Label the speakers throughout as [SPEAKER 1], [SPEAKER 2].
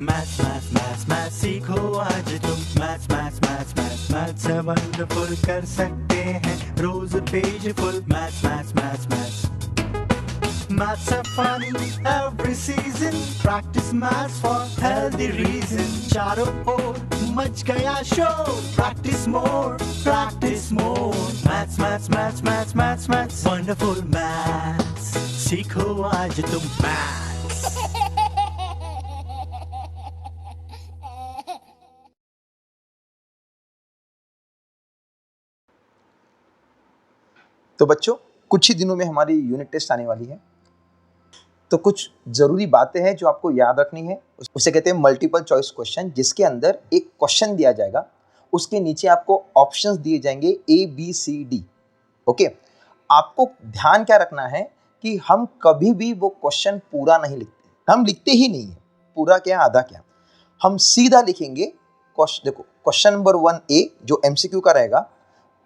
[SPEAKER 1] Maths maths maths maths सीखो आज तुम। Maths maths maths maths maths से वंडरफुल कर सकते हैं रोज page full. Maths maths maths maths Maths are fun every season. Practice maths for healthy reason. चारों ओर मच गया शोर. Practice more, practice more. Maths, maths, maths, maths, maths, maths. Wonderful maths. सीखो आज तुम maths.
[SPEAKER 2] तो बच्चों, कुछ ही दिनों में हमारी यूनिट टेस्ट आने वाली है, तो कुछ ज़रूरी बातें हैं जो आपको याद रखनी है। उसे कहते हैं मल्टीपल चॉइस क्वेश्चन, जिसके अंदर एक क्वेश्चन दिया जाएगा, उसके नीचे आपको ऑप्शंस दिए जाएंगे A, B, C, D। Okay, आपको ध्यान क्या रखना है कि हम कभी भी वो क्वेश्चन पूरा नहीं लिखते, हम लिखते ही नहीं है, पूरा क्या आधा क्या, हम सीधा लिखेंगे। देखो, क्वेश्चन नंबर 1A जो MCQ का रहेगा,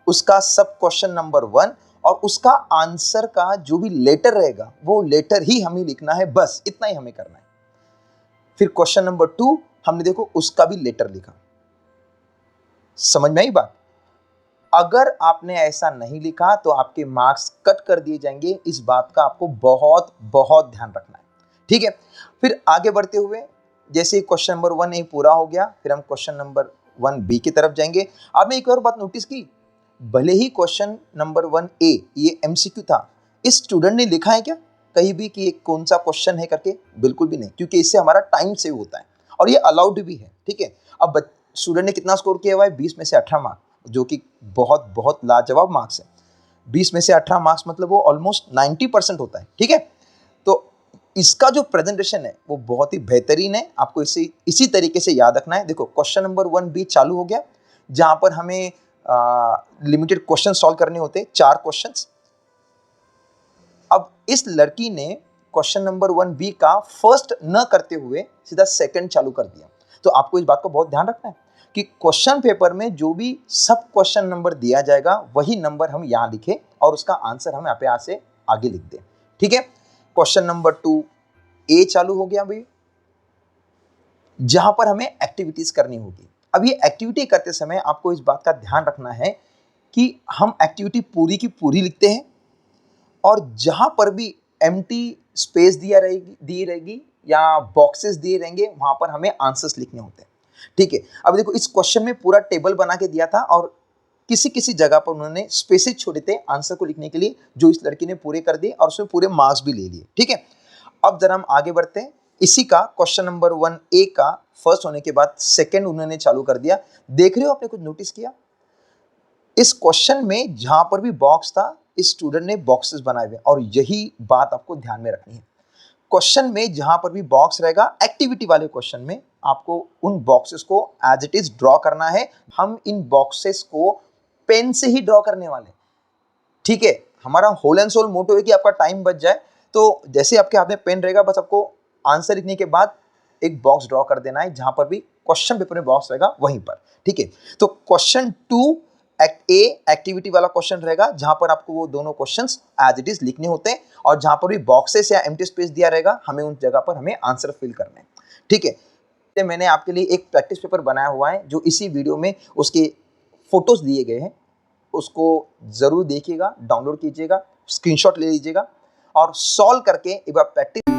[SPEAKER 2] उसका सब क्वेश्चन नंबर 1 और उसका आंसर का जो भी लेटर रहेगा वो लेटर ही हमें लिखना है, बस इतना ही हमें करना है। फिर क्वेश्चन नंबर 2 हमने देखो उसका भी लेटर लिखा। समझ में आई बात? अगर आपने ऐसा नहीं लिखा तो आपके मार्क्स कट कर दिए जाएंगे, इस बात का आपको बहुत बहुत ध्यान रखना है, ठीक है। फिर आगे बढ़ते हुए, जैसे क्वेश्चन नंबर 1A पूरा हो गया, फिर हम क्वेश्चन नंबर 1B की तरफ जाएंगे। आपने एक और बात नोटिस की, भले ही क्वेश्चन नंबर 1A ये MCQ था, इस स्टूडेंट ने लिखा है क्या कहीं भी कि ये कौन सा क्वेश्चन है करके? बिल्कुल भी नहीं, क्योंकि इससे हमारा टाइम सेव होता है और ये अलाउड भी है, ठीक है। अब स्टूडेंट ने कितना स्कोर किया हुआ है? 20 में से 18 मार्क्स, जो कि बहुत बहुत लाजवाब मार्क्स है। 20 में से 18 मार्क्स मतलब वो ऑलमोस्ट 90% होता है, ठीक है। तो इसका जो प्रेजेंटेशन है वो बहुत ही बेहतरीन है, आपको इसी तरीके से याद रखना है। देखो, क्वेश्चन नंबर 1B चालू हो गया, जहां पर हमें लिमिटेड क्वेश्चन सॉल्व करने होते हैं, 4 क्वेश्चंस। अब इस लड़की ने क्वेश्चन नंबर 1B का फर्स्ट न करते हुए सीधा सेकंड चालू कर दिया। तो आपको इस बात का बहुत ध्यान रखना है कि क्वेश्चन पेपर में जो भी सब क्वेश्चन नंबर दिया जाएगा वही नंबर हम यहाँ लिखें और उसका आंसर हम यहाँ से आगे लिख दें, ठीक है। क्वेश्चन नंबर 2A चालू हो गया भाई, जहां पर हमें एक्टिविटीज करनी होगी। अब ये एक्टिविटी करते समय आपको इस बात का ध्यान रखना है कि हम एक्टिविटी पूरी की पूरी लिखते हैं और जहां पर भी एम्प्टी स्पेस दी रहेगी या बॉक्सेस दिए रहेंगे वहां पर हमें आंसर्स लिखने होते हैं, ठीक है। अब देखो, इस क्वेश्चन में पूरा टेबल बना के दिया था और किसी किसी जगह पर उन्होंने स्पेसेस छोड़े थे आंसर को लिखने के लिए, जो इस लड़की ने पूरे कर दिए और उसमें पूरे मार्क्स भी ले लिए, ठीक है। अब जरा हम आगे बढ़ते हैं। इसी का क्वेश्चन नंबर 1A का फर्स्ट होने के बाद सेकंड उन्होंने चालू कर दिया। देख रहे हो, आपने कुछ नोटिस किया? इस क्वेश्चन में जहां पर भी बॉक्स था, इस स्टूडेंट ने बॉक्सेस बनाए हुए, और यही बात आपको ध्यान में रखनी है। क्वेश्चन में जहां पर भी बॉक्स रहेगा, एक्टिविटी वाले क्वेश्चन में आपको उन बॉक्सेस को एज इट इज ड्रॉ करना है। हम इन बॉक्सेस को पेन से ही ड्रॉ करने वाले, ठीक है। हमारा होल एंड सोल मोटो है कि आपका टाइम बच जाए, तो जैसे आपके हाथ में पेन रहेगा, बस आपको आंसर लिखने के बाद एक बॉक्स ड्रॉ कर देना है जहां पर भी क्वेश्चन पेपर में बॉक्स रहेगा वहीं पर, ठीक है। तो क्वेश्चन 2A एक्टिविटी वाला क्वेश्चन रहेगा, जहां पर आपको वो दोनों क्वेश्चंस एज इट इज लिखने होते हैं और जहां पर भी बॉक्सेस या एम्प्टी स्पेस दिया रहेगा, हमें उन जगह पर हमें आंसर फिल करना है, ठीक है। तो मैंने आपके लिए एक प्रैक्टिस पेपर बनाया हुआ है, जो इसी वीडियो में उसके फोटोज दिए गए हैं, उसको जरूर देखिएगा, डाउनलोड कीजिएगा, स्क्रीनशॉट ले लीजिएगा और सॉल्व करके एक बार प्रैक्टिस